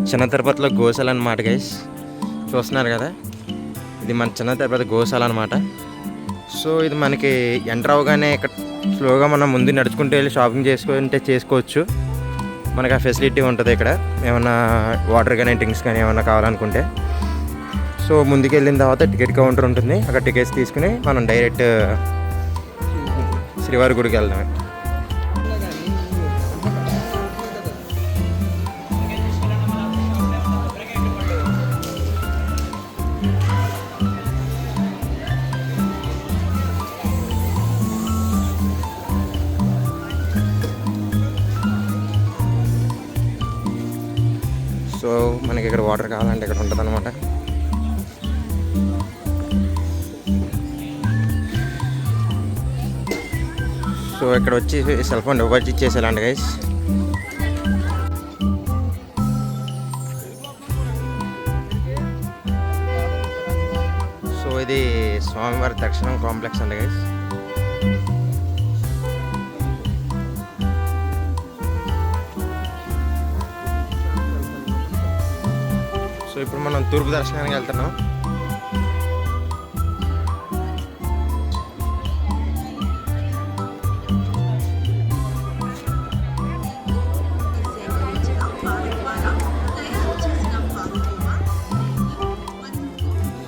చిన్న తిరుపతిలో గోశాల అనమాట గైస్, చూస్తున్నారు కదా. ఇది మన చిన్న తిరుపతి గోశాల అనమాట. సో ఇది మనకి ఎంటర్ అవగానే ఇక్కడ స్లోగా మనం ముందు నడుచుకుంటూ వెళ్ళి షాపింగ్ చేసుకుంటే చేసుకోవచ్చు. మనకు ఆ ఫెసిలిటీ ఉంటుంది ఇక్కడ, ఏమన్నా వాటర్ కానీ డ్రింక్స్ కానీ ఏమన్నా కావాలనుకుంటే. సో ముందుకు వెళ్ళిన తర్వాత టికెట్ కౌంటర్ ఉంటుంది, అక్కడ టికెట్స్ తీసుకుని మనం డైరెక్ట్ శ్రీవారి గుడికి వెళ్దాం. సో మనకి ఇక్కడ వాటర్ కావాలంటే ఇక్కడ ఉంటుంది అనమాట. సో ఇక్కడ వచ్చి సెల్ ఫోన్ డిపాజిట్ ఇచ్చేసేయాలండి గైస్. సో ఇది స్వామివారి దర్శనం కాంప్లెక్స్ అండి గైస్. సో ఇప్పుడు మనం తూర్పు దర్శనానికి వెళ్తున్నాం.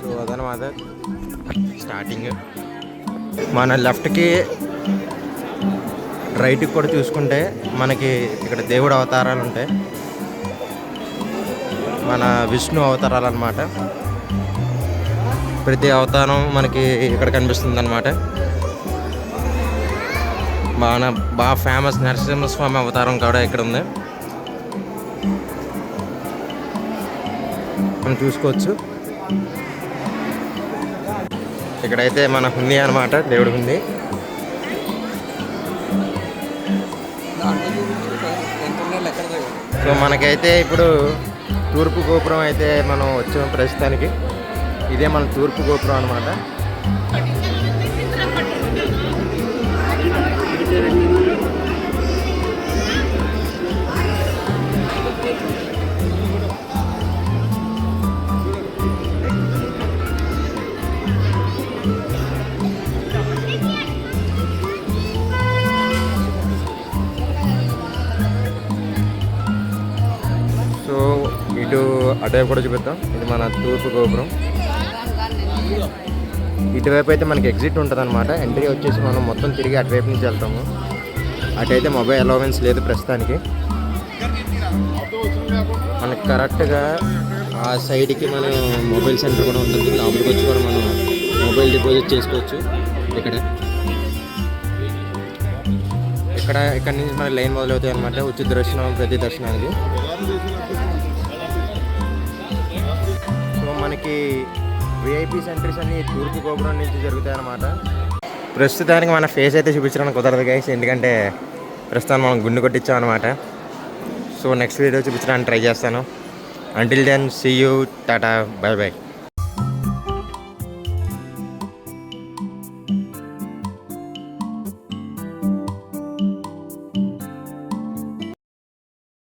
సో అదనమాట స్టార్టింగ్. మన లెఫ్ట్కి రైట్కి కూడా చూసుకుంటే మనకి ఇక్కడ దేవుడు అవతారాలు ఉంటాయి, మన విష్ణు అవతారాలు అన్నమాట. ప్రతి అవతారం మనకి ఇక్కడ కనిపిస్తుంది అన్నమాట. బాగా ఫేమస్ నరసింహస్వామి అవతారం కూడా ఇక్కడ ఉంది, మనం చూసుకోవచ్చు. ఇక్కడైతే మన హుందీ అనమాట, దేవుడి హుందీ. సో మనకైతే ఇప్పుడు తూర్పు గోపురం అయితే మనం వచ్చాం ప్రస్తుతానికి. ఇదే మన తూర్పు గోపురం అనమాట. సో ఇటు అటువైపు కూడా చూపిద్దాం. ఇది మన తూర్పు గోపురం. ఇటువైపు అయితే మనకి ఎగ్జిట్ ఉంటుంది అనమాట. ఎంట్రీ వచ్చేసి మనం మొత్తం తిరిగి అటువైపు నుంచి వెళ్తాము. అటైతే మొబైల్ అలవెన్స్ లేదు ప్రస్తుతానికి. మనకి కరెక్ట్గా ఆ సైడ్కి మన మొబైల్ సెంటర్ కూడా ఉంటుంది. లోపలికి వచ్చి కూడా మనం మొబైల్ డిపాజిట్ చేసుకోవచ్చు. ఇక్కడ నుంచి మనకి లైన్ మొదలవుతాయి అనమాట, ఉచిత దర్శనం ప్రతి దర్శనానికి. సో మనకి విఐపి సెంటర్స్ అన్ని తూర్పు గోపురం నుంచి జరుగుతాయి అన్నమాట. ప్రస్తుతానికి మన ఫేస్ అయితే చూపించడానికి కుదరదు గైస్, ఎందుకంటే ప్రస్తుతానికి మనం గుండు కొట్టించాం అనమాట. సో నెక్స్ట్ వీడియో చూపించడానికి ట్రై చేస్తాను. Until then see you, tata, bye by.